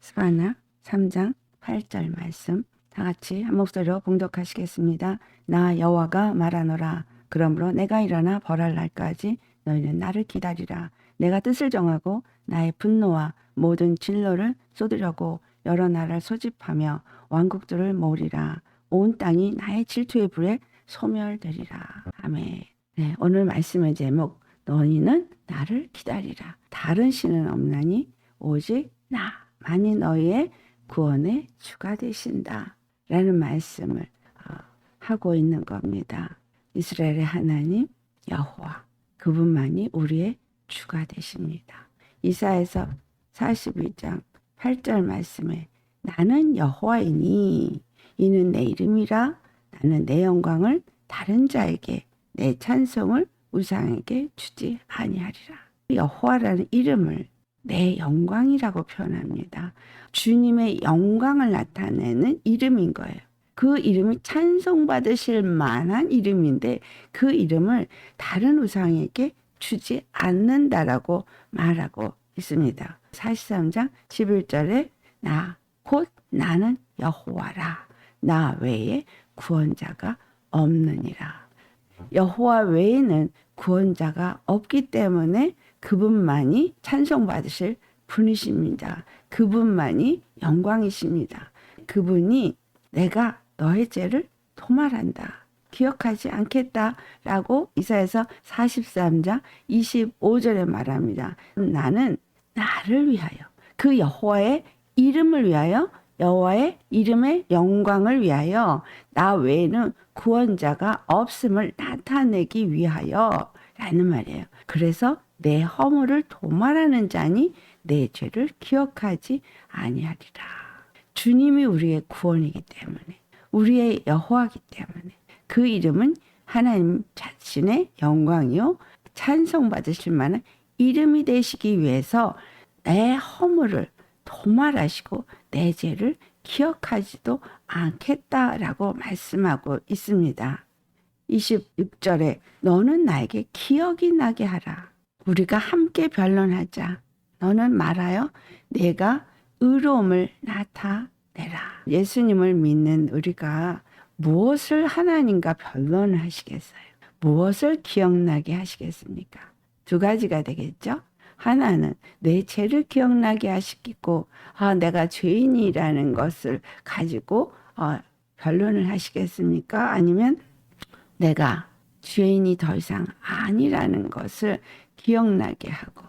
스바나 3장 8절 말씀 다 같이 한 목소리로 봉독하시겠습니다. 나 여호와가 말하노라. 그러므로 내가 일어나 벌할 날까지 너희는 나를 기다리라. 내가 뜻을 정하고 나의 분노와 모든 진노를 쏟으려고 여러 나라를 소집하며 왕국들을 모으리라. 온 땅이 나의 질투의 불에 소멸되리라. 아멘. 네, 오늘 말씀의 제목 너희는 나를 기다리라. 다른 신은 없나니 오직 나만이 너희의 구원의 주가 되신다 라는 말씀을 하고 있는 겁니다. 이스라엘의 하나님 여호와 그분만이 우리의 주가 되십니다. 이사야서 42장 8절 말씀에 나는 여호와이니 이는 내 이름이라. 나는 내 영광을 다른 자에게 내 찬송을 우상에게 주지 아니하리라. 여호와라는 이름을 내 영광이라고 표현합니다. 주님의 영광을 나타내는 이름인 거예요. 그 이름이 찬송받으실 만한 이름인데 그 이름을 다른 우상에게 주지 않는다라고 말하고 있습니다. 43장 11절에 나 곧 나는 여호와라. 나 외에 구원자가 없느니라. 여호와 외에는 구원자가 없기 때문에 그분만이 찬송받으실 분이십니다. 그분만이 영광이십니다. 그분이 내가 너의 죄를 도말한다. 기억하지 않겠다라고 이사야서 43장 25절에 말합니다. 나는 나를 위하여 그 여호와의 이름을 위하여 여호와의 이름의 영광을 위하여 나 외에는 구원자가 없음을 나타내기 위하여 라는 말이에요. 그래서 내 허물을 도말하는 자니 내 죄를 기억하지 아니하리라. 주님이 우리의 구원이기 때문에 우리의 여호와이기 때문에 그 이름은 하나님 자신의 영광이요 찬송받으실 만한 이름이 되시기 위해서 내 허물을 도말하시고 내 죄를 기억하지도 않겠다라고 말씀하고 있습니다. 26절에 너는 나에게 기억이 나게 하라. 우리가 함께 변론하자. 너는 말하여 내가 의로움을 나타내라. 예수님을 믿는 우리가 무엇을 하나님과 변론을 하시겠어요? 무엇을 기억나게 하시겠습니까? 두 가지가 되겠죠? 하나는 내 죄를 기억나게 하시고 내가 죄인이라는 것을 가지고 변론을 하시겠습니까? 아니면 내가 죄인이 더 이상 아니라는 것을 기억나게 하고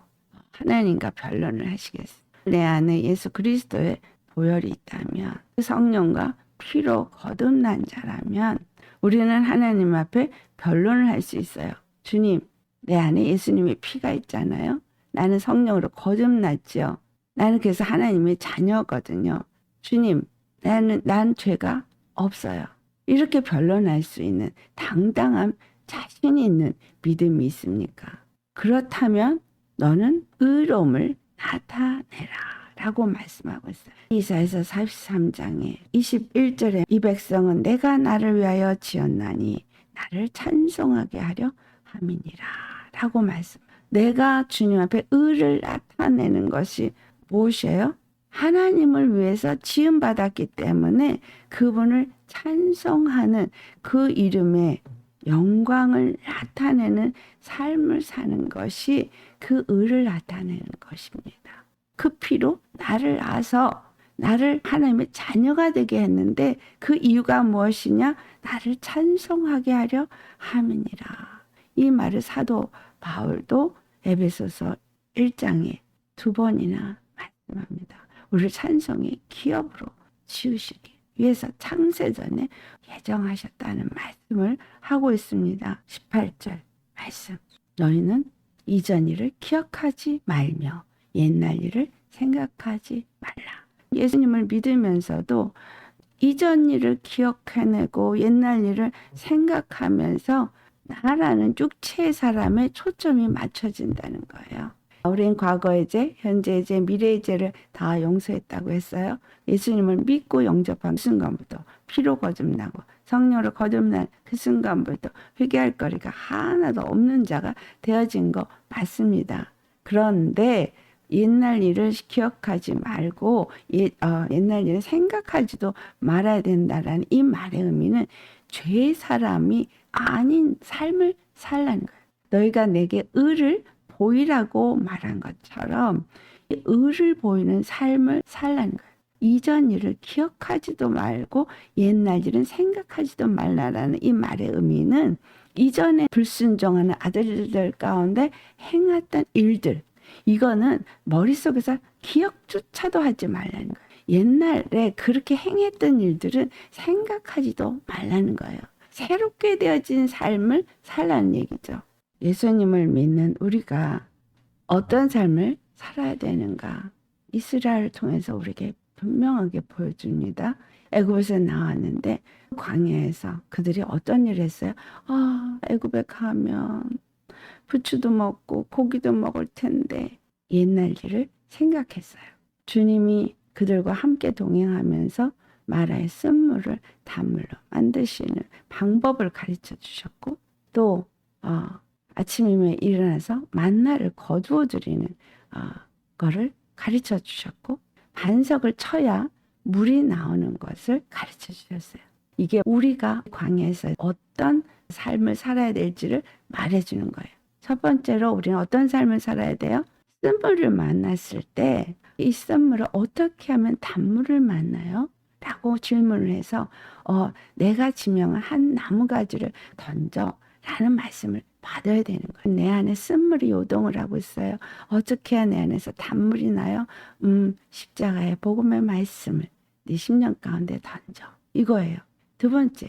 하나님과 변론을 하시겠습니까? 내 안에 예수 그리스도의 보혈이 있다면 그 성령과 피로 거듭난 자라면 우리는 하나님 앞에 변론을 할 수 있어요. 주님, 내 안에 예수님의 피가 있잖아요. 나는 성령으로 거듭났죠. 나는 그래서 하나님의 자녀거든요. 주님, 난 죄가 없어요. 이렇게 변론할 수 있는 당당한 자신 있는 믿음이 있습니까? 그렇다면 너는 의로움을 나타내라 라고 말씀하고 있어요. 이사야서 43장에 21절에 이 백성은 내가 나를 위하여 지었나니 나를 찬송하게 하려 함이니라 라고 말씀. 내가 주님 앞에 의를 나타내는 것이 무엇이에요? 하나님을 위해서 지음받았기 때문에 그분을 찬송하는 그 이름의 영광을 나타내는 삶을 사는 것이 그 의를 나타내는 것입니다. 그 피로 나를 낳아서 나를 하나님의 자녀가 되게 했는데 그 이유가 무엇이냐? 나를 찬송하게 하려 함이니라. 이 말을 사도 바울도 에베소서 1장에 2번이나 말씀합니다. 우리를 찬송의 기업으로 지으시기 위해서 창세전에 예정하셨다는 말씀을 하고 있습니다. 18절 말씀. 너희는 이전 일을 기억하지 말며 옛날 일을 생각하지 말라. 예수님을 믿으면서도 이전 일을 기억해내고 옛날 일을 생각하면서 나라는 육체의 사람의 초점이 맞춰진다는 거예요. 우리는 과거의 죄, 현재의 죄, 미래의 죄를 다 용서했다고 했어요. 예수님을 믿고 영접한 순간부터 피로 거듭나고 성령으로 거듭난 그 순간부터 회개할 거리가 하나도 없는 자가 되어진 거 맞습니다. 그런데 옛날 일을 기억하지 말고 옛날 일을 생각하지도 말아야 된다라는 이 말의 의미는 죄 사람이 아닌 삶을 살라는 거예요. 너희가 내게 의를 보이라고 말한 것처럼 의를 보이는 삶을 살라는 거예요. 이전 일을 기억하지도 말고 옛날 일은 생각하지도 말라라는 이 말의 의미는 이전에 불순종하는 아들들 가운데 행했던 일들, 이거는 머릿속에서 기억조차도 하지 말라는 거예요. 옛날에 그렇게 행했던 일들은 생각하지도 말라는 거예요. 새롭게 되어진 삶을 살라는 얘기죠. 예수님을 믿는 우리가 어떤 삶을 살아야 되는가? 이스라엘을 통해서 우리에게 분명하게 보여줍니다. 애굽에서 나왔는데 광야에서 그들이 어떤 일을 했어요? 애굽에 가면 부추도 먹고 고기도 먹을 텐데 옛날 일을 생각했어요. 주님이 그들과 함께 동행하면서 마라의 쓴물을 단물로 만드시는 방법을 가르쳐 주셨고 또 아침에 일어나서 만나를 거두어 드리는 거를 가르쳐 주셨고 반석을 쳐야 물이 나오는 것을 가르쳐 주셨어요. 이게 우리가 광야에서 어떤 삶을 살아야 될지를 말해주는 거예요. 첫 번째로 우리는 어떤 삶을 살아야 돼요? 쓴물을 만났을 때 이 쓴물을 어떻게 하면 단물을 만나요? 라고 질문을 해서 내가 지명한 한 나무가지를 던져 라는 말씀을 받아야 되는 거예요. 내 안에 쓴물이 요동을 하고 있어요. 어떻게 해야 내 안에서 단물이 나요? 십자가의 복음의 말씀을 네 심령 가운데 던져. 이거예요. 두 번째,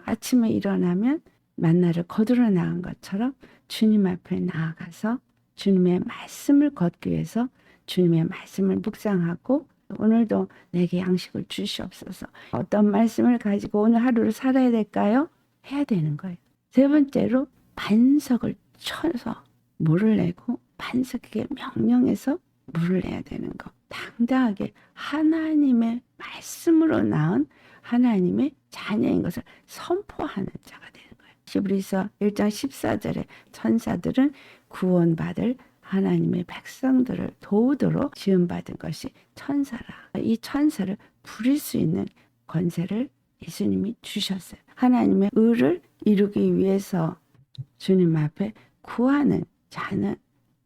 아침에 일어나면 만나를 거두러 나간 것처럼 주님 앞에 나아가서 주님의 말씀을 걷기 위해서 주님의 말씀을 묵상하고 오늘도 내게 양식을 주시옵소서. 어떤 말씀을 가지고 오늘 하루를 살아야 될까요? 해야 되는 거예요. 세 번째로 반석을 쳐서 물을 내고 반석에게 명령해서 물을 내야 되는 거. 당당하게 하나님의 말씀으로 낳은 하나님의 자녀인 것을 선포하는 자가 되는 거예요. 히브리서 1장 14절에 천사들은 구원받을 하나님의 백성들을 도우도록 지음받은 것이 천사라. 이 천사를 부릴 수 있는 권세를 예수님이 주셨어요. 하나님의 의를 이루기 위해서 주님 앞에 구하는 자는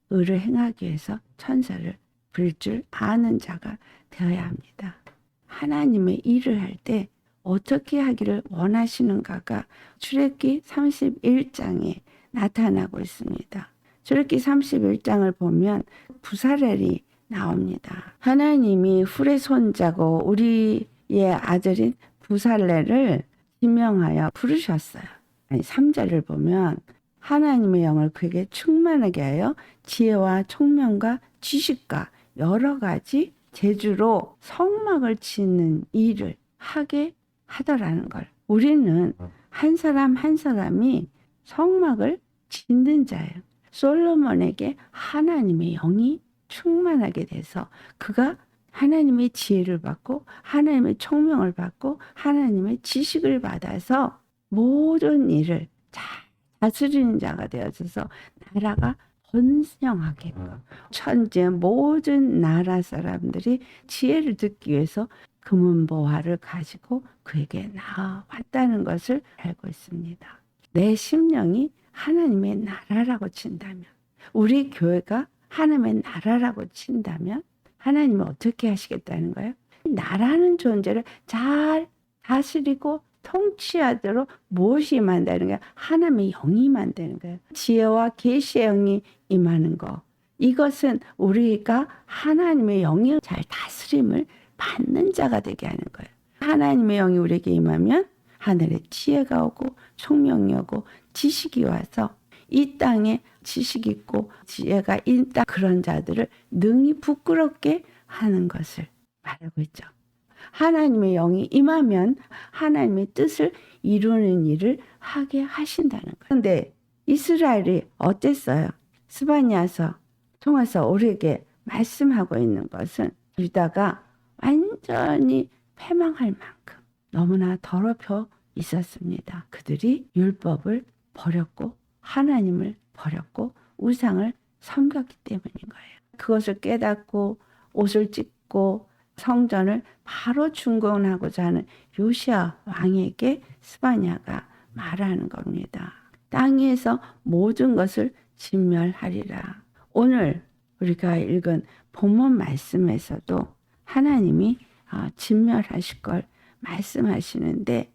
의를 행하기 위해서 천사를 부릴 줄 아는 자가 되어야 합니다. 하나님의 일을 할 때 어떻게 하기를 원하시는가가 출애굽기 31장에 나타나고 있습니다. 출애굽기 31장을 보면 부사렐이 나옵니다. 하나님이 훌의 손자고 우리의 아들인 부살렐을 지명하여 부르셨어요. 3절을 보면 하나님의 영을 그에게 충만하게 하여 지혜와 총명과 지식과 여러 가지 재주로 성막을 짓는 일을 하게 하더라는 걸. 우리는 한 사람 한 사람이 성막을 짓는 자예요. 솔로몬에게 하나님의 영이 충만하게 돼서 그가 하나님의 지혜를 받고 하나님의 총명을 받고 하나님의 지식을 받아서 모든 일을 잘 다스리는 자가 되어져서 나라가 번영하게끔 천재 모든 나라 사람들이 지혜를 듣기 위해서 금은보화를 가지고 그에게 나아왔다는 것을 알고 있습니다. 내 심령이 하나님의 나라라고 친다면 우리 교회가 하나님의 나라라고 친다면 하나님은 어떻게 하시겠다는 거예요? 나라는 존재를 잘 다스리고 통치하도록 무엇이 임한다는 거예요? 하나님의 영이 임한다는 거예요. 지혜와 계시의 영이 임하는 거. 이것은 우리가 하나님의 영이 잘 다스림을 받는 자가 되게 하는 거예요. 하나님의 영이 우리에게 임하면 하늘에 지혜가 오고 총명이 오고 지식이 와서 이 땅에 지식 있고 지혜가 있다 그런 자들을 능히 부끄럽게 하는 것을 말하고 있죠. 하나님의 영이 임하면 하나님의 뜻을 이루는 일을 하게 하신다는 거예요. 그런데 이스라엘이 어땠어요? 스바냐서 통해서 우리에게 말씀하고 있는 것은 유다가 완전히 패망할 만큼 너무나 더럽혀 있었습니다. 그들이 율법을 버렸고 하나님을 버렸고 우상을 섬겼기 때문인 거예요. 그것을 깨닫고 옷을 찢고 성전을 바로 준공하고자 하는 요시야 왕에게 스바냐가 말하는 겁니다. 땅 위에서 모든 것을 진멸하리라. 오늘 우리가 읽은 본문 말씀에서도 하나님이 진멸하실 걸 말씀하시는데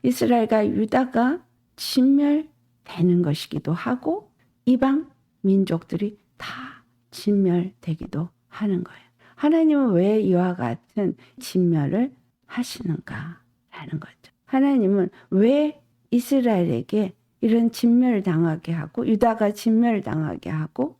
이스라엘과 유다가 진멸되는 것이기도 하고 이방 민족들이 다 진멸되기도 하는 거예요. 하나님은 왜 이와 같은 진멸을 하시는가라는 거죠. 하나님은 왜 이스라엘에게 이런 진멸을 당하게 하고 유다가 진멸을 당하게 하고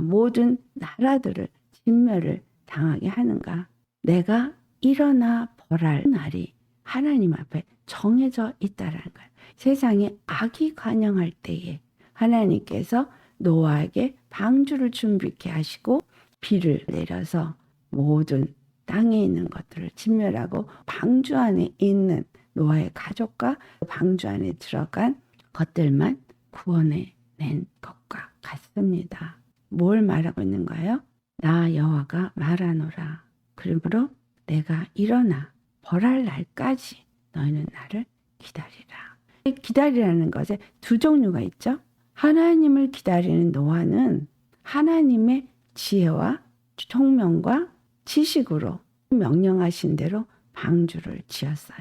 모든 나라들을 진멸을 당하게 하는가? 내가 일어나 벌할 날이 하나님 앞에 정해져 있다라는 거예요. 세상에 악이 관영할 때에 하나님께서 노아에게 방주를 준비케 하시고 비를 내려서 모든 땅에 있는 것들을 진멸하고 방주 안에 있는 노아의 가족과 방주 안에 들어간 것들만 구원해 낸 것과 같습니다. 뭘 말하고 있는가요? 나 여호와가 말하노라. 그러므로 내가 일어나 벌할 날까지 너희는 나를 기다리라. 기다리라는 것에 두 종류가 있죠. 하나님을 기다리는 노아는 하나님의 지혜와 총명과 지식으로 명령하신 대로 방주를 지었어요.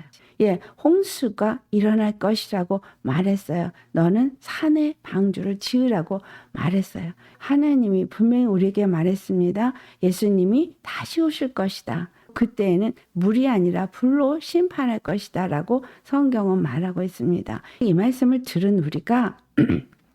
홍수가 일어날 것이라고 말했어요. 너는 산에 방주를 지으라고 말했어요. 하나님이 분명히 우리에게 말했습니다. 예수님이 다시 오실 것이다. 그때에는 물이 아니라 불로 심판할 것이다 라고 성경은 말하고 있습니다. 이 말씀을 들은 우리가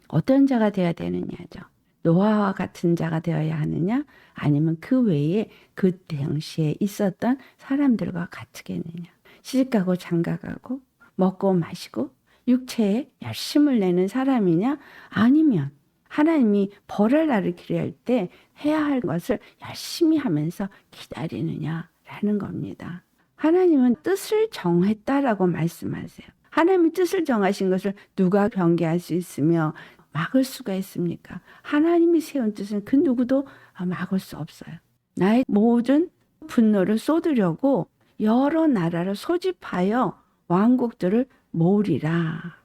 어떤 자가 되어야 되느냐죠. 노아와 같은 자가 되어야 하느냐 아니면 그 외에 그 당시에 있었던 사람들과 같겠느냐. 시집가고 장가가고 먹고 마시고 육체에 열심을 내는 사람이냐 아니면 하나님이 벌할 날을 기다릴 때 해야 할 것을 열심히 하면서 기다리느냐라는 겁니다. 하나님은 뜻을 정했다라고 말씀하세요. 하나님이 뜻을 정하신 것을 누가 변개할 수 있으며 막을 수가 있습니까? 하나님이 세운 뜻은 그 누구도 막을 수 없어요. 나의 모든 분노를 쏟으려고 여러 나라를 소집하여 왕국들을 모으리라.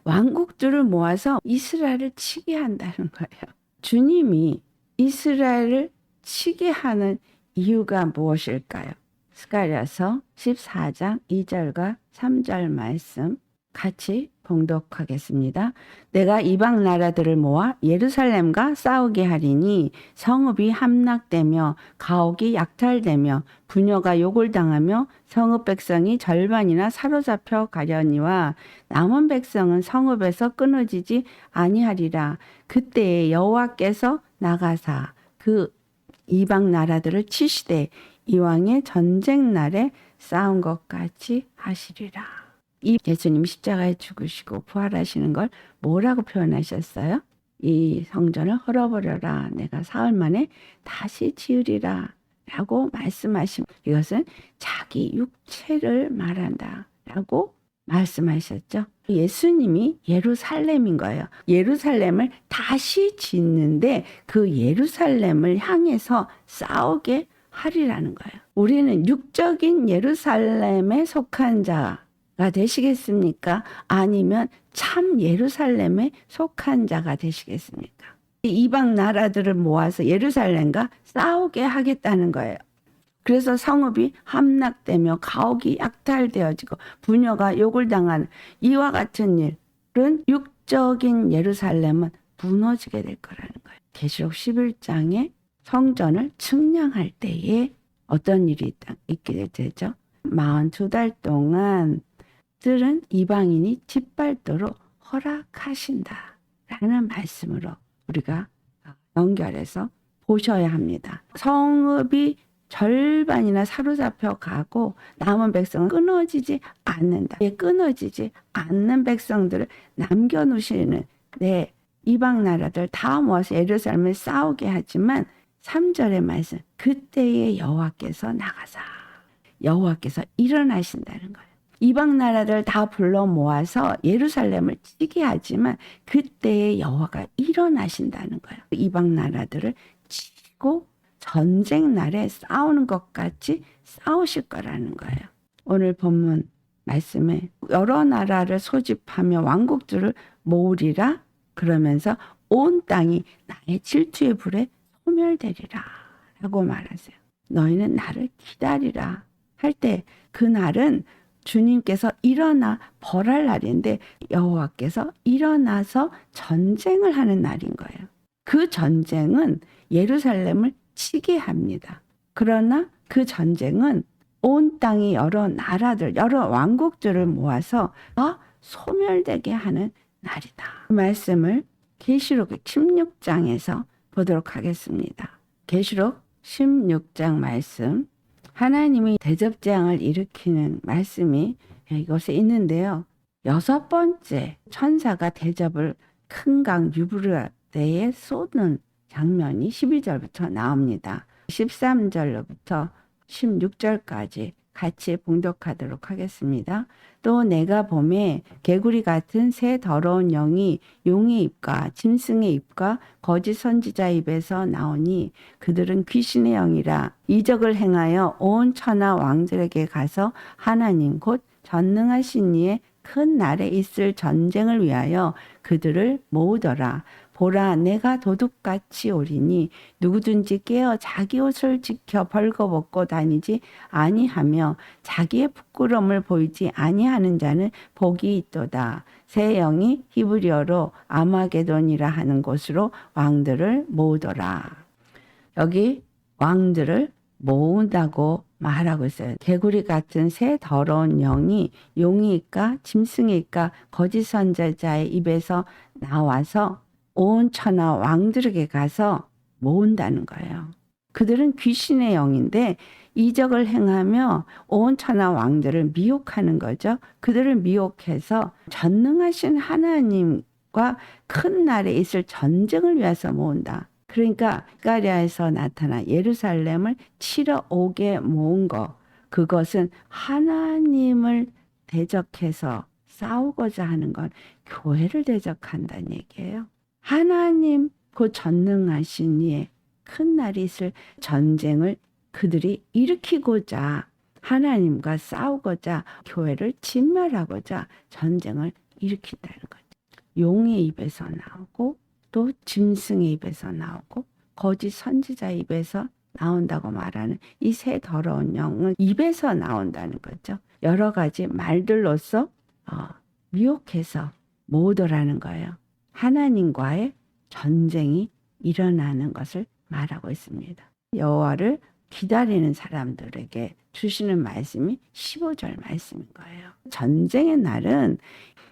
왕국들을 모아서 이스라엘을 치게 한다는 거예요. 주님이 이스라엘을 치게 하는 이유가 무엇일까요? 스가랴서 14장 2절과 3절 말씀 같이 봉독하겠습니다. 내가 이방 나라들을 모아 예루살렘과 싸우게 하리니 성읍이 함락되며 가옥이 약탈되며 부녀가 욕을 당하며 성읍 백성이 절반이나 사로잡혀 가려니와 남은 백성은 성읍에서 끊어지지 아니하리라. 그때에 여호와께서 나가사 그 이방 나라들을 치시되 이왕의 전쟁 날에 싸운 것 같이 하시리라. 이 예수님 십자가에 죽으시고 부활하시는 걸 뭐라고 표현하셨어요? 이 성전을 헐어버려라. 내가 사흘 만에 다시 지으리라. 라고 말씀하신 이것은 자기 육체를 말한다. 라고 말씀하셨죠. 예수님이 예루살렘인 거예요. 예루살렘을 다시 짓는데 그 예루살렘을 향해서 싸우게 하리라는 거예요. 우리는 육적인 예루살렘에 속한 자가 되시겠습니까? 아니면 참 예루살렘에 속한 자가 되시겠습니까? 이방 나라들을 모아서 예루살렘과 싸우게 하겠다는 거예요. 그래서 성읍이 함락되며 가옥이 약탈되어지고 부녀가 욕을 당하는 이와 같은 일은 육적인 예루살렘은 무너지게 될 거라는 거예요. 계시록 11장에 성전을 측량할 때에 어떤 일이 있게 되죠? 42달 동안 들은 이방인이 짓밟도록 허락하신다 라는 말씀으로 우리가 연결해서 보셔야 합니다. 성읍이 절반이나 사로잡혀 가고 남은 백성은 끊어지지 않는다. 끊어지지 않는 백성들을 남겨놓으시는 이방 나라들 다 모아서 예루살렘을 싸우게 하지만 3절의 말씀 그때의 여호와께서 나가사 여호와께서 일어나신다는 거예요. 이방 나라들 다 불러 모아서 예루살렘을 치게 하지만 그때의 여호와가 일어나신다는 거예요. 이방 나라들을 치고 전쟁 날에 싸우는 것 같이 싸우실 거라는 거예요. 오늘 본문 말씀에 여러 나라를 소집하며 왕국들을 모으리라 그러면서 온 땅이 나의 질투의 불에 소멸되리라 라고 말하세요. 너희는 나를 기다리라 할 때 그 날은 주님께서 일어나 벌할 날인데 여호와께서 일어나서 전쟁을 하는 날인 거예요. 그 전쟁은 예루살렘을 치게 합니다. 그러나 그 전쟁은 온 땅의 여러 나라들, 여러 왕국들을 모아서 소멸되게 하는 날이다. 그 말씀을 계시록 16장에서 보도록 하겠습니다. 계시록 16장 말씀. 하나님이 대접재앙을 일으키는 말씀이 이곳에 있는데요. 6번째 천사가 대접을 큰 강 유브라데에 쏟는 장면이 12절부터 나옵니다. 13절로부터 16절까지 같이 봉독하도록 하겠습니다. 또 내가 봄에 개구리 같은 새 더러운 영이 용의 입과 짐승의 입과 거짓 선지자 입에서 나오니 그들은 귀신의 영이라 이적을 행하여 온 천하 왕들에게 가서 하나님 곧 전능하신 이의 큰 날에 있을 전쟁을 위하여 그들을 모으더라. 보라 내가 도둑같이 오리니 누구든지 깨어 자기 옷을 지켜 벌거벗고 다니지 아니하며 자기의 부끄러움을 보이지 아니하는 자는 복이 있도다. 새 영이 히브리어로 아마게돈이라 하는 곳으로 왕들을 모으더라. 여기 왕들을 모은다고 말하고 있어요. 개구리 같은 새 더러운 영이 용이일까 짐승일까 거짓 선지자의 입에서 나와서 온 천하 왕들에게 가서 모은다는 거예요. 그들은 귀신의 영인데 이적을 행하며 온 천하 왕들을 미혹하는 거죠. 그들을 미혹해서 전능하신 하나님과 큰 날에 있을 전쟁을 위해서 모은다. 그러니까 가랴에서 나타나 예루살렘을 치러 오게 모은 거, 그것은 하나님을 대적해서 싸우고자 하는 건 교회를 대적한다는 얘기예요. 하나님 그 전능하신 이의 큰 날이 있을 전쟁을 그들이 일으키고자 하나님과 싸우고자 교회를 진멸하고자 전쟁을 일으킨다는 거죠. 용의 입에서 나오고 또 짐승의 입에서 나오고 거짓 선지자의 입에서 나온다고 말하는 이 새 더러운 영은 입에서 나온다는 거죠. 여러 가지 말들로서 미혹해서 모으더라는 거예요. 하나님과의 전쟁이 일어나는 것을 말하고 있습니다. 여호와를 기다리는 사람들에게 주시는 말씀이 15절 말씀인 거예요. 전쟁의 날은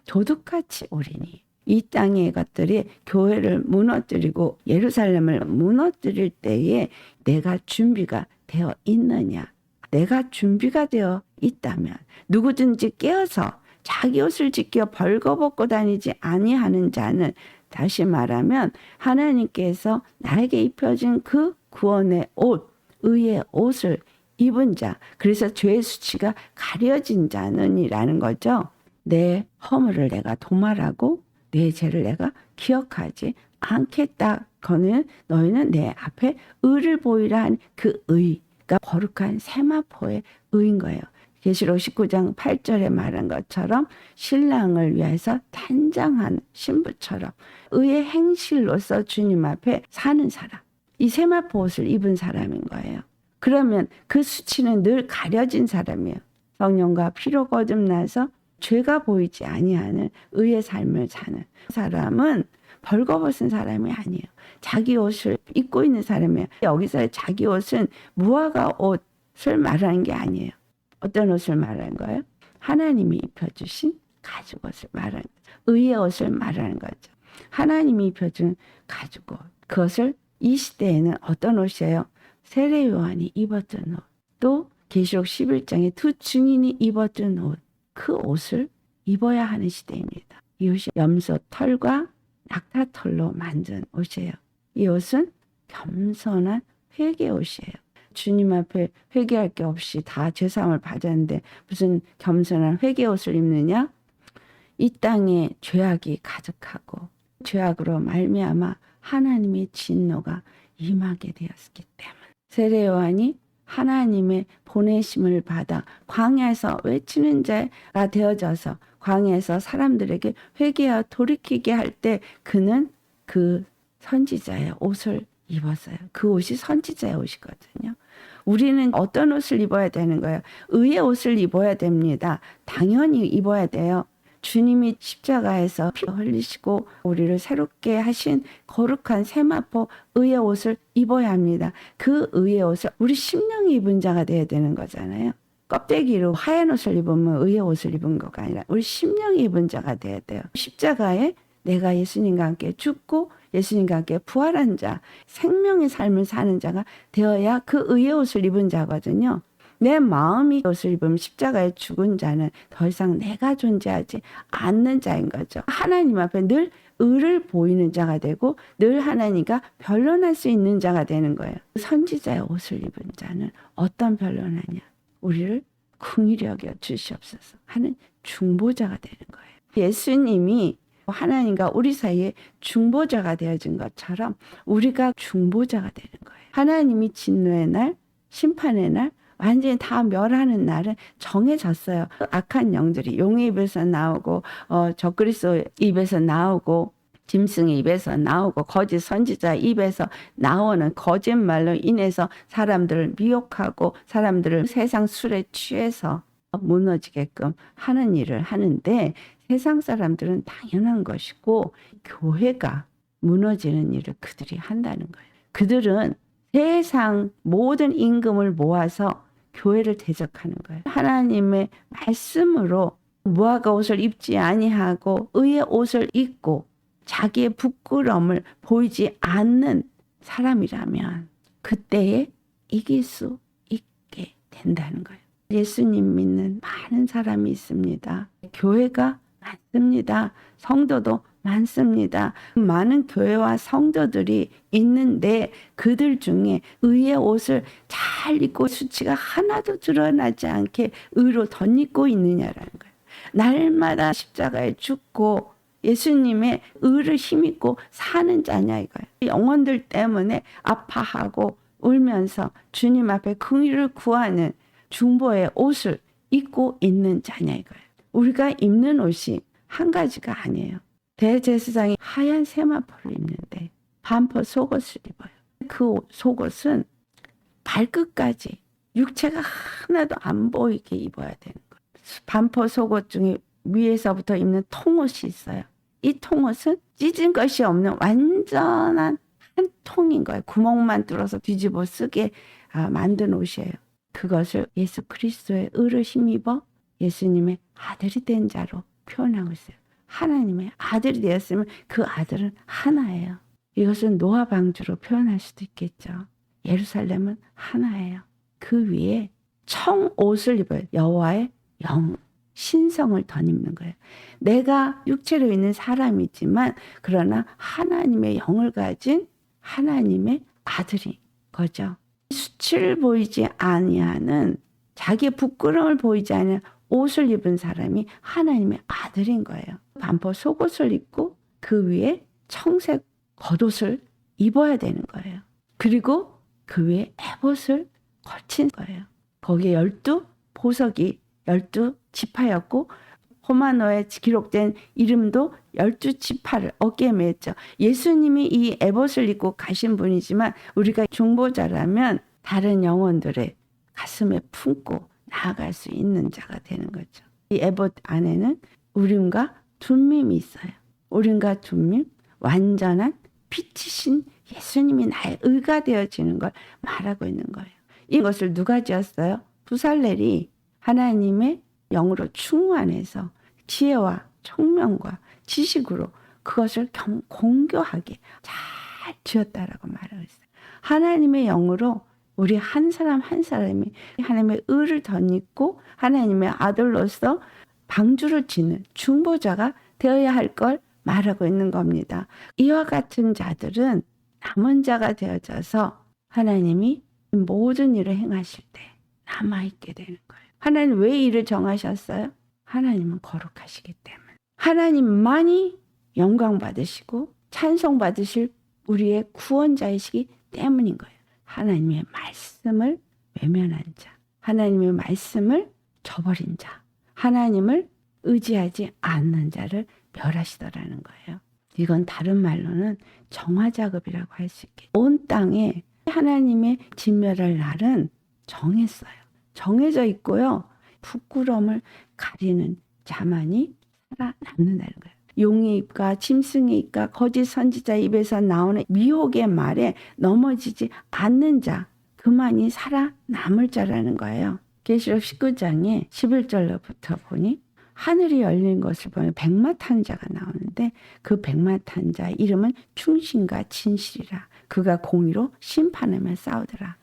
도둑같이 오리니 이 땅의 것들이 교회를 무너뜨리고 예루살렘을 무너뜨릴 때에 내가 준비가 되어 있느냐? 내가 준비가 되어 있다면 누구든지 깨어서 자기 옷을 지켜 벌거벗고 다니지 아니하는 자는, 다시 말하면 하나님께서 나에게 입혀진 그 구원의 옷, 의의 옷을 입은 자, 그래서 죄의 수치가 가려진 자는이라는 거죠. 내 허물을 내가 도말하고 내 죄를 내가 기억하지 않겠다. 거는 너희는 내 앞에 의를 보이라 한 그 의가 거룩한 세마포의 의인 거예요. 계시록 19장 8절에 말한 것처럼 신랑을 위해서 단장한 신부처럼 의의 행실로서 주님 앞에 사는 사람, 이 세마포 옷을 입은 사람인 거예요. 그러면 그 수치는 늘 가려진 사람이에요. 성령과 피로 거듭나서 죄가 보이지 아니하는 의의 삶을 사는 사람은 벌거벗은 사람이 아니에요. 자기 옷을 입고 있는 사람이에요. 여기서의 자기 옷은 무화과 옷을 말하는 게 아니에요. 어떤 옷을 말하는 거예요? 하나님이 입혀주신 가죽 옷을 말하는 거죠. 의의 옷을 말하는 거죠. 하나님이 입혀준 가죽 옷. 그것을 이 시대에는 어떤 옷이에요? 세례 요한이 입었던 옷. 또 계시록 11장에 두 증인이 입었던 옷. 그 옷을 입어야 하는 시대입니다. 이 옷이 염소 털과 낙타 털로 만든 옷이에요. 이 옷은 겸손한 회개 옷이에요. 주님 앞에 회개할 게 없이 다 죄사함을 받았는데 무슨 겸손한 회개 옷을 입느냐? 이 땅에 죄악이 가득하고 죄악으로 말미암아 하나님의 진노가 임하게 되었기 때문에 세례 요한이 하나님의 보내심을 받아 광야에서 외치는 자가 되어져서 광야에서 사람들에게 회개하여 돌이키게 할 때 그는 그 선지자의 옷을 입었어요. 그 옷이 선지자의 옷이거든요. 우리는 어떤 옷을 입어야 되는 거예요? 의의 옷을 입어야 됩니다. 당연히 입어야 돼요. 주님이 십자가에서 피 흘리시고 우리를 새롭게 하신 거룩한 세마포 의의 옷을 입어야 합니다. 그 의의 옷을 우리 심령이 입은 자가 돼야 되는 거잖아요. 껍데기로 하얀 옷을 입으면 의의 옷을 입은 거가 아니라 우리 심령이 입은 자가 돼야 돼요. 십자가에 내가 예수님과 함께 죽고 예수님과 함께 부활한 자, 생명의 삶을 사는 자가 되어야 그 의의 옷을 입은 자거든요. 내 마음이 옷을 입으면 십자가에 죽은 자는 더 이상 내가 존재하지 않는 자인 거죠. 하나님 앞에 늘 의를 보이는 자가 되고 늘 하나님과 변론할 수 있는 자가 되는 거예요. 선지자의 옷을 입은 자는 어떤 변론하냐? 우리를 긍휼히 여겨 주시옵소서 하는 중보자가 되는 거예요. 예수님이 하나님과 우리 사이에 중보자가 되어진 것처럼 우리가 중보자가 되는 거예요. 하나님이 진노의 날, 심판의 날, 완전히 다 멸하는 날은 정해졌어요. 악한 영들이 용의 입에서 나오고 적그리스도 입에서 나오고 짐승의 입에서 나오고 거짓 선지자 입에서 나오는 거짓말로 인해서 사람들을 미혹하고 사람들을 세상 술에 취해서 무너지게끔 하는 일을 하는데 세상 사람들은 당연한 것이고 교회가 무너지는 일을 그들이 한다는 거예요. 그들은 세상 모든 임금을 모아서 교회를 대적하는 거예요. 하나님의 말씀으로 무화과 옷을 입지 아니하고 의의 옷을 입고 자기의 부끄러움을 보이지 않는 사람이라면 그때에 이길 수 있게 된다는 거예요. 예수님 믿는 많은 사람이 있습니다. 교회가 많습니다. 성도도 많습니다. 많은 교회와 성도들이 있는데 그들 중에 의의 옷을 잘 입고 수치가 하나도 드러나지 않게 의로 덧입고 있느냐라는 거예요. 날마다 십자가에 죽고 예수님의 의를 힘입고 사는 자냐 이거예요. 영혼들 때문에 아파하고 울면서 주님 앞에 긍휼을 구하는 중보의 옷을 입고 있는 자냐 이거예요. 우리가 입는 옷이 한 가지가 아니에요. 대제사장이 하얀 세마포를 입는데 반포 속옷을 입어요. 그 속옷은 발끝까지 육체가 하나도 안 보이게 입어야 되는 거예요. 반포 속옷 중에 위에서부터 입는 통옷이 있어요. 이 통옷은 찢은 것이 없는 완전한 한 통인 거예요. 구멍만 뚫어서 뒤집어 쓰게 만든 옷이에요. 그것을 예수 그리스도의 의를 힘입어 예수님의 아들이 된 자로 표현하고 있어요. 하나님의 아들이 되었으면 그 아들은 하나예요. 이것은 노아 방주로 표현할 수도 있겠죠. 예루살렘은 하나예요. 그 위에 청옷을 입어요. 여호와의 영, 신성을 덧입는 거예요. 내가 육체로 있는 사람이지만 그러나 하나님의 영을 가진 하나님의 아들인 거죠. 수치를 보이지 아니하는 자기의 부끄러움을 보이지 않는 옷을 입은 사람이 하나님의 아들인 거예요. 반포 속옷을 입고 그 위에 청색 겉옷을 입어야 되는 거예요. 그리고 그 위에 에봇을 걸친 거예요. 거기에 12 보석이 12지파였고 호마노에 기록된 이름도 12지파를 어깨에 맸죠. 예수님이 이 에봇을 입고 가신 분이지만 우리가 중보자라면 다른 영혼들의 가슴에 품고 나아갈 수 있는 자가 되는 거죠. 이 에봇 안에는 우림과 둠밈이 있어요. 우림과 둠밈, 완전한 빛이신 예수님이 나의 의가 되어지는 걸 말하고 있는 거예요. 이것을 누가 지었어요? 부살렐이 하나님의 영으로 충만해서 지혜와 청명과 지식으로 그것을 공교하게 잘 지었다라고 말하고 있어요. 하나님의 영으로 우리 한 사람 한 사람이 하나님의 의를 덧입고 하나님의 아들로서 방주를 짓는 중보자가 되어야 할 걸 말하고 있는 겁니다. 이와 같은 자들은 남은 자가 되어져서 하나님이 모든 일을 행하실 때 남아있게 되는 거예요. 하나님 왜 일을 정하셨어요? 하나님은 거룩하시기 때문에. 하나님만이 영광 받으시고 찬송 받으실 우리의 구원자이시기 때문인 거예요. 하나님의 말씀을 외면한 자, 하나님의 말씀을 저버린 자, 하나님을 의지하지 않는 자를 멸하시더라는 거예요. 이건 다른 말로는 정화작업이라고 할 수 있겠죠. 온 땅에 하나님의 진멸할 날은 정했어요. 정해져 있고요. 부끄러움을 가리는 자만이 살아남는다는 거예요. 용의 입과 짐승의 입과 거짓 선지자 입에서 나오는 미혹의 말에 넘어지지 않는 자, 그만이 살아남을 자라는 거예요. 계시록 19장에 11절부터 보니 하늘이 열린 것을 보면 백마 탄 자가 나오는데 그 백마 탄 자의 이름은 충신과 진실이라. 그가 공의로 심판하며 싸우더라.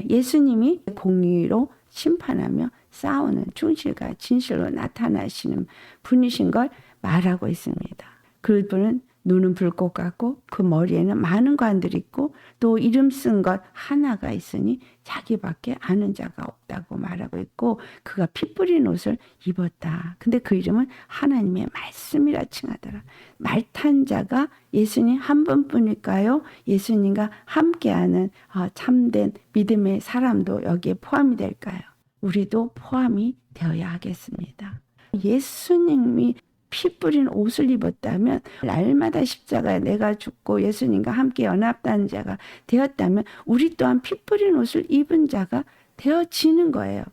예수님이 공의로 심판하며 싸우는 충실과 진실로 나타나시는 분이신 걸 말하고 있습니다. 그분은 눈은 불꽃 같고 그 머리에는 많은 관들이 있고 또 이름 쓴 것 하나가 있으니 자기밖에 아는 자가 없다고 말하고 있고 그가 피 뿌린 옷을 입었다. 근데 그 이름은 하나님의 말씀이라 칭하더라. 말 탄 자가 예수님 한 분뿐일까요? 예수님과 함께하는 참된 믿음의 사람도 여기에 포함이 될까요? 우리도 포함이 되어야 하겠습니다. 예수님이 피 뿌린 옷을 입었다면 날마다 십자가에 내가 죽고 예수님과 함께 연합된 자가 되었다면 우리 또한 피 뿌린 옷을 입은 자가 되어지는 거예요.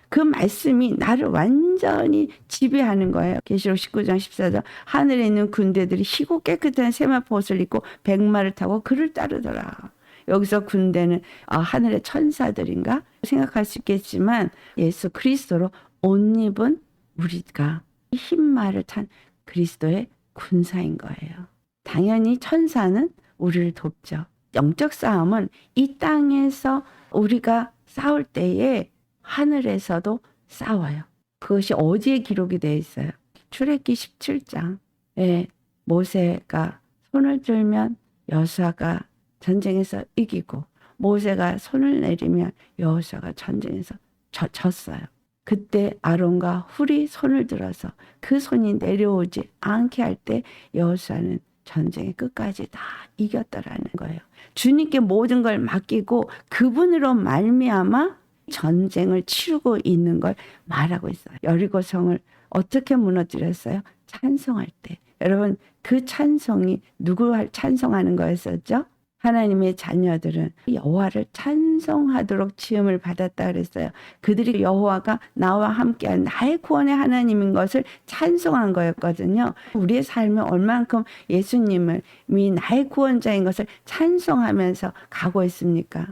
그 말씀이 나를 완전히 지배하는 거예요. 계시록 19장 14절 하늘에 있는 군대들이 희고 깨끗한 세마포 옷을 입고 백마를 타고 그를 따르더라. 여기서 군대는 하늘의 천사들인가 생각할 수 있겠지만 예수 그리스도로 옷 입은 우리가 흰 말을 탄 그리스도의 군사인 거예요. 당연히 천사는 우리를 돕죠. 영적 싸움은 이 땅에서 우리가 싸울 때에 하늘에서도 싸워요. 그것이 어디에 기록이 되어 있어요? 출애굽기 17장에 모세가 손을 들면 여호수아가 전쟁에서 이기고 모세가 손을 내리면 여호수아가 전쟁에서 졌어요. 그때 아론과 훌이 손을 들어서 그 손이 내려오지 않게 할 때 여호수아는 전쟁의 끝까지 다 이겼더라는 거예요. 주님께 모든 걸 맡기고 그분으로 말미암아 전쟁을 치르고 있는 걸 말하고 있어요. 여리고성을 어떻게 무너뜨렸어요? 찬송할 때. 여러분 그 찬송이 누구를 찬송하는 거였었죠? 하나님의 자녀들은 여호와를 찬송하도록 지음을 받았다 그랬어요. 그들이 여호와가 나와 함께한 나의 구원의 하나님인 것을 찬송한 거였거든요. 우리의 삶은 얼만큼 예수님이 나의 구원자인 것을 찬송하면서 가고 있습니까?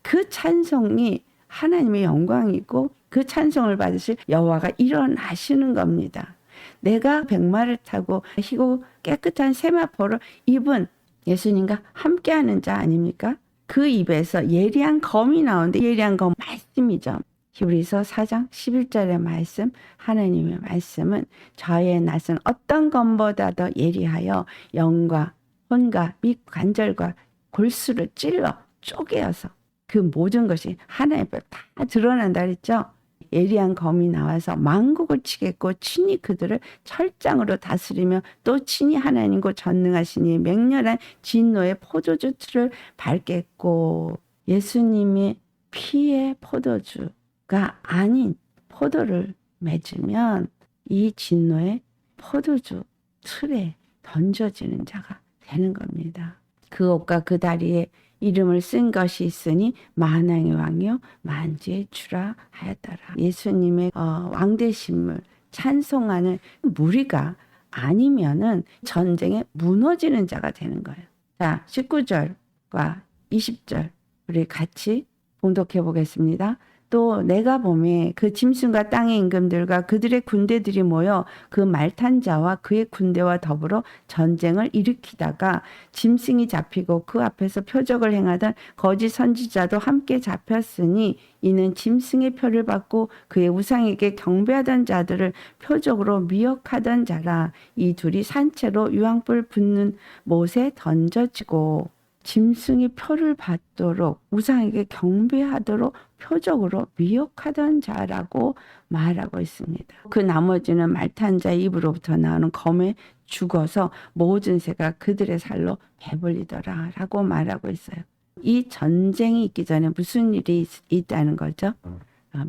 그 찬송이 하나님의 영광이고 그 찬송을 받으실 여호와가 일어나시는 겁니다. 내가 백마를 타고 희고 깨끗한 세마포를 입은 예수님과 함께하는 자 아닙니까? 그 입에서 예리한 검이 나오는데 예리한 검 말씀이죠. 히브리서 4장 11절의 말씀, 하나님의 말씀은 저의 낯은 어떤 검보다 더 예리하여 영과 혼과 및 관절과 골수를 찔러 쪼개어서 그 모든 것이 하나님 앞에 다 드러난다 그랬죠. 예리한 검이 나와서 만국을 치겠고 친히 그들을 철장으로 다스리며 또 친히 하나님과 전능하시니 맹렬한 진노의 포도주 틀을 밟겠고 예수님의 피의 포도주가 아닌 포도를 맺으면 이 진노의 포도주 틀에 던져지는 자가 되는 겁니다. 그 옷과 그 다리에 이름을 쓴 것이 있으니 만왕의 왕이요 만주의 주라 하였더라. 예수님의 왕되심을 찬송하는 무리가 아니면은 전쟁에 무너지는 자가 되는 거예요. 자, 19절과 20절 우리 같이 봉독해 보겠습니다. 또 내가 보매 그 짐승과 땅의 임금들과 그들의 군대들이 모여 그 말탄 자와 그의 군대와 더불어 전쟁을 일으키다가 짐승이 잡히고 그 앞에서 표적을 행하던 거짓 선지자도 함께 잡혔으니 이는 짐승의 표를 받고 그의 우상에게 경배하던 자들을 표적으로 미혹하던 자라. 이 둘이 산채로 유황불 붙는 못에 던져지고 짐승이 표를 받도록 우상에게 경배하도록 표적으로 미혹하던 자라고 말하고 있습니다. 그 나머지는 말탄 자의 입으로부터 나오는 검에 죽어서 모든 새가 그들의 살로 배불리더라 라고 말하고 있어요. 이 전쟁이 있기 전에 무슨 일이 있다는 거죠?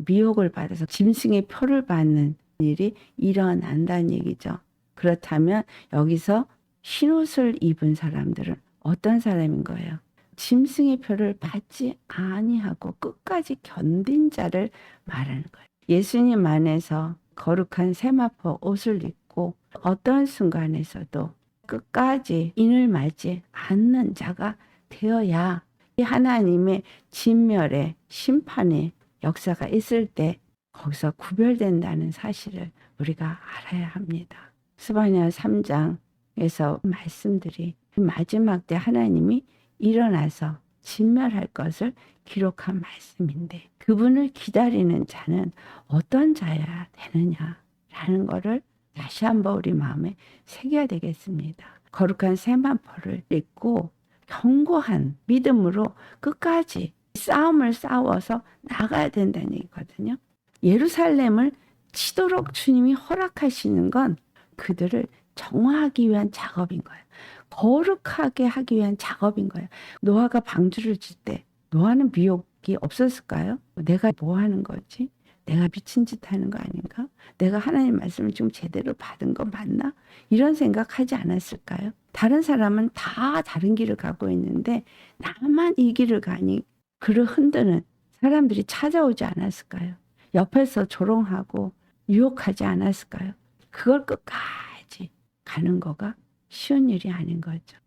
미혹을 받아서 짐승의 표를 받는 일이 일어난다는 얘기죠. 그렇다면 여기서 흰옷을 입은 사람들은 어떤 사람인 거예요? 짐승의 표를 받지 아니하고 끝까지 견딘 자를 말하는 거예요. 예수님 안에서 거룩한 세마포 옷을 입고 어떤 순간에서도 끝까지 인을 말지 않는 자가 되어야 이 하나님의 진멸의 심판의 역사가 있을 때 거기서 구별된다는 사실을 우리가 알아야 합니다. 스바냐 3장에서 말씀들이 마지막 때 하나님이 일어나서 진멸할 것을 기록한 말씀인데 그분을 기다리는 자는 어떤 자여야 되느냐라는 것을 다시 한번 우리 마음에 새겨야 되겠습니다. 거룩한 세마포를 입고 견고한 믿음으로 끝까지 싸움을 싸워서 나가야 된다는 얘기거든요. 예루살렘을 치도록 주님이 허락하시는 건 그들을 정화하기 위한 작업인 거예요. 거룩하게 하기 위한 작업인 거예요. 노아가 방주를 질 때 노아는 미혹이 없었을까요? 내가 뭐 하는 거지? 내가 미친 짓 하는 거 아닌가? 내가 하나님 말씀을 좀 제대로 받은 거 맞나? 이런 생각하지 않았을까요? 다른 사람은 다 다른 길을 가고 있는데 나만 이 길을 가니 그를 흔드는 사람들이 찾아오지 않았을까요? 옆에서 조롱하고 유혹하지 않았을까요? 그걸 끝까지 가는 거가 쉬운 일이 아닌 거죠.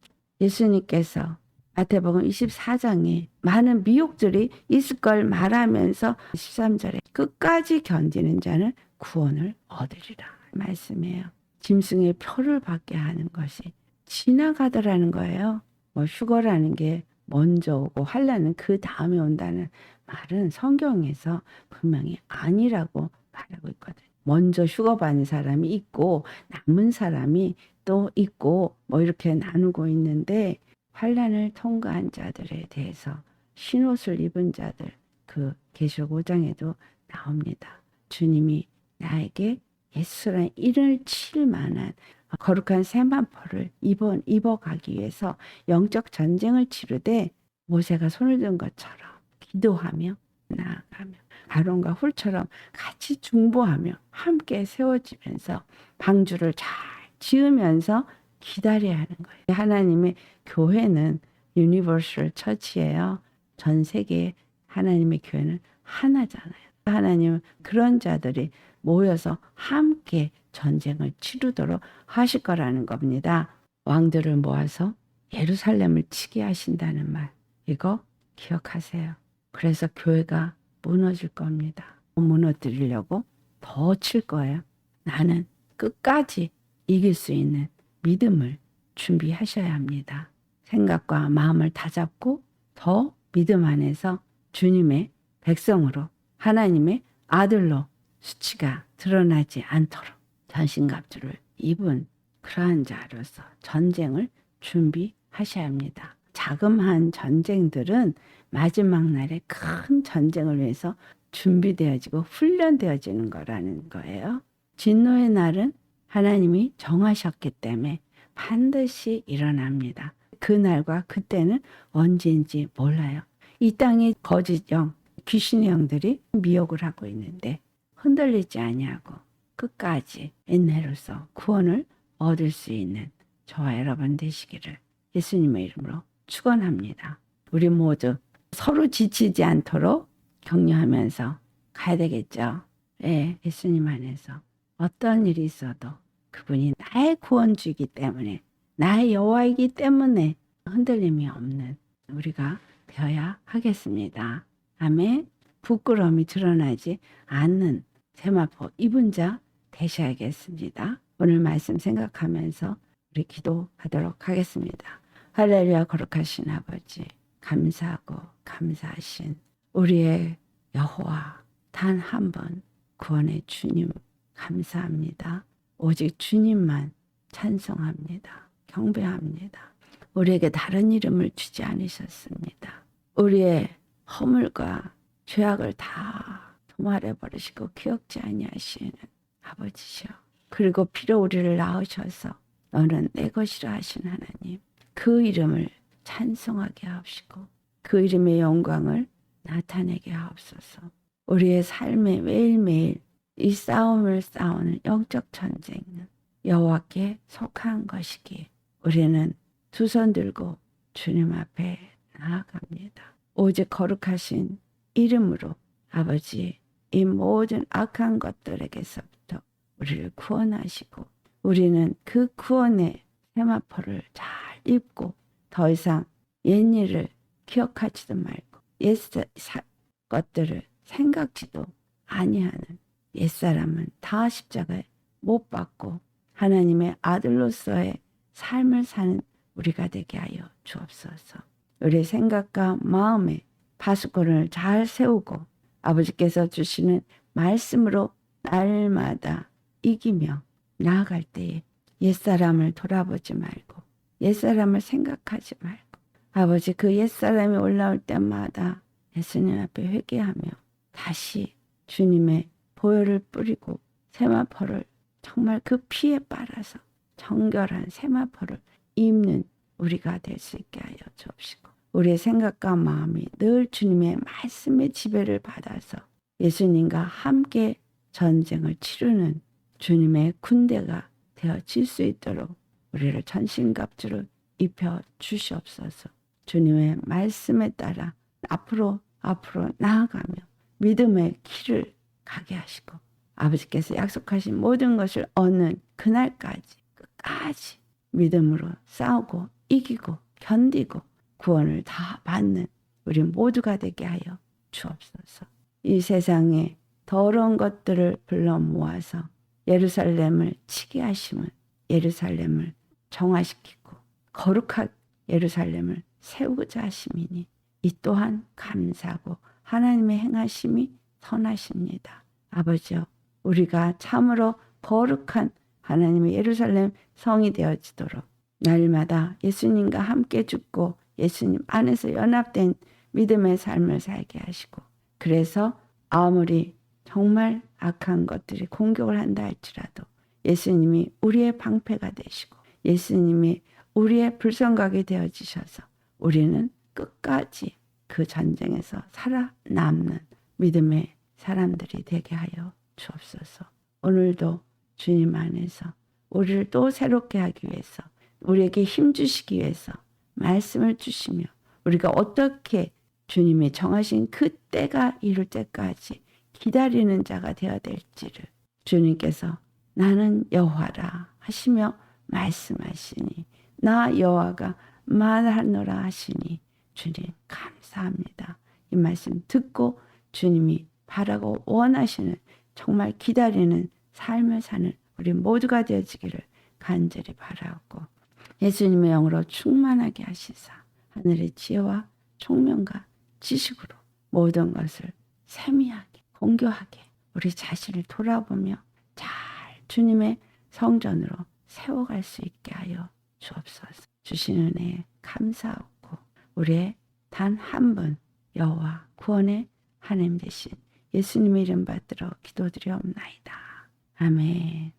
예수님께서 마태복음 24장에 많은 미혹들이 있을 걸 말하면서 13절에 끝까지 견디는 자는 구원을 얻으리라 말씀해요. 짐승의 표를 받게 하는 것이 지나가더라는 거예요. 휴거라는 게 먼저 오고 환난은 그 다음에 온다는 말은 성경에서 분명히 아니라고 말하고 있거든요. 먼저 휴거받는 사람이 있고 남은 사람이 또 있고 이렇게 나누고 있는데 환난을 통과한 자들에 대해서 흰옷을 입은 자들 그 계시록 5장에도 나옵니다. 주님이 나에게 예수란 이를 칠 만한 거룩한 세마포를 입어가기 위해서 영적 전쟁을 치르되 모세가 손을 든 것처럼 기도하며 나아가며 아론과 훌처럼 같이 중보하며 함께 세워지면서 방주를 잘 지으면서 기다려야 하는 거예요. 하나님의 교회는 유니버설 처치예요. 전 세계 하나님의 교회는 하나잖아요. 하나님은 그런 자들이 모여서 함께 전쟁을 치르도록 하실 거라는 겁니다. 왕들을 모아서 예루살렘을 치게 하신다는 말 이거 기억하세요. 그래서 교회가 무너질 겁니다. 무너뜨리려고 더 칠 거예요. 나는 끝까지 이길 수 있는 믿음을 준비하셔야 합니다. 생각과 마음을 다잡고 더 믿음 안에서 주님의 백성으로 하나님의 아들로 수치가 드러나지 않도록 전신갑주를 입은 그러한 자로서 전쟁을 준비하셔야 합니다. 자그마한 전쟁들은 마지막 날에 큰 전쟁을 위해서 준비되어지고 훈련되어지는 거라는 거예요. 진노의 날은 하나님이 정하셨기 때문에 반드시 일어납니다. 그 날과 그때는 언제인지 몰라요. 이 땅에 거짓 영, 귀신의 영들이 미혹을 하고 있는데 흔들리지 아니하고 끝까지 인내로서 구원을 얻을 수 있는 저와 여러분 되시기를 예수님의 이름으로 축원합니다. 우리 모두 서로 지치지 않도록 격려하면서 가야 되겠죠. 네, 예수님 안에서 어떤 일이 있어도 그분이 나의 구원주이기 때문에 나의 여호와이기 때문에 흔들림이 없는 우리가 되어야 하겠습니다. 아멘. 부끄러움이 드러나지 않는 세마포 입은 자 되셔야겠습니다. 오늘 말씀 생각하면서 우리 기도하도록 하겠습니다. 할렐루야. 거룩하신 아버지 감사하고 감사하신 우리의 여호와 단 한 번 구원의 주님 감사합니다. 오직 주님만 찬송합니다. 경배합니다. 우리에게 다른 이름을 주지 않으셨습니다. 우리의 허물과 죄악을 다 도말해 버리시고 기억지 아니하시는 아버지시여. 그리고 피로 우리를 낳으셔서 너는 내 것이라 하신 하나님 그 이름을 찬송하게 하시고 그 이름의 영광을 나타내게 하옵소서. 우리의 삶에 매일매일 이 싸움을 싸우는 영적 전쟁은 여호와께 속한 것이기에 우리는 두 손 들고 주님 앞에 나아갑니다. 오직 거룩하신 이름으로 아버지 이 모든 악한 것들에게서부터 우리를 구원하시고 우리는 그 구원의 세마포를 잘 입고 더 이상 옛일을 기억하지도 말고 옛 것들을 생각지도 아니하는 옛사람은 다 십자가에 못 박고 하나님의 아들로서의 삶을 사는 우리가 되게 하여 주옵소서. 우리의 생각과 마음에 파수꾼을 잘 세우고 아버지께서 주시는 말씀으로 날마다 이기며 나아갈 때에 옛사람을 돌아보지 말고 옛사람을 생각하지 말고 아버지 그 옛사람이 올라올 때마다 예수님 앞에 회개하며 다시 주님의 보혈을 뿌리고 세마포를 정말 그 피에 빨아서 정결한 세마포를 입는 우리가 될 수 있게 하여 주옵시고 우리의 생각과 마음이 늘 주님의 말씀의 지배를 받아서 예수님과 함께 전쟁을 치르는 주님의 군대가 되어질 수 있도록 우리를 전신갑주를 입혀 주시옵소서. 주님의 말씀에 따라 앞으로 나아가며 믿음의 길을 가게 하시고 아버지께서 약속하신 모든 것을 얻는 그날까지 끝까지 믿음으로 싸우고 이기고 견디고 구원을 다 받는 우리 모두가 되게 하여 주옵소서. 이 세상에 더러운 것들을 불러 모아서 예루살렘을 치게 하심은 예루살렘을 정화시키고 거룩한 예루살렘을 세우고자 하심이니 이 또한 감사하고 하나님의 행하심이 선하십니다. 아버지여 우리가 참으로 거룩한 하나님의 예루살렘 성이 되어지도록 날마다 예수님과 함께 죽고 예수님 안에서 연합된 믿음의 삶을 살게 하시고 그래서 아무리 정말 악한 것들이 공격을 한다 할지라도 예수님이 우리의 방패가 되시고 예수님이 우리의 불성각이 되어지셔서 우리는 끝까지 그 전쟁에서 살아남는 믿음의 사람들이 되게 하여 주옵소서. 오늘도 주님 안에서 우리를 또 새롭게 하기 위해서 우리에게 힘 주시기 위해서 말씀을 주시며 우리가 어떻게 주님이 정하신 그 때가 이룰 때까지 기다리는 자가 되어야 될지를 주님께서 나는 여호와라 하시며 말씀하시니 나 여호와가 말하노라 하시니 주님 감사합니다. 이 말씀 듣고 주님이 바라고 원하시는 정말 기다리는 삶을 사는 우리 모두가 되어지기를 간절히 바라고 예수님의 영으로 충만하게 하시사 하늘의 지혜와 총명과 지식으로 모든 것을 세미하게 공교하게 우리 자신을 돌아보며 잘 주님의 성전으로 세워갈 수 있게 하여 주옵소서. 주시는 은혜에 감사하고 우리의 단 한 분 여호와 구원의 하나님 되신 예수님의 이름 받들어 기도드리옵나이다. 아멘.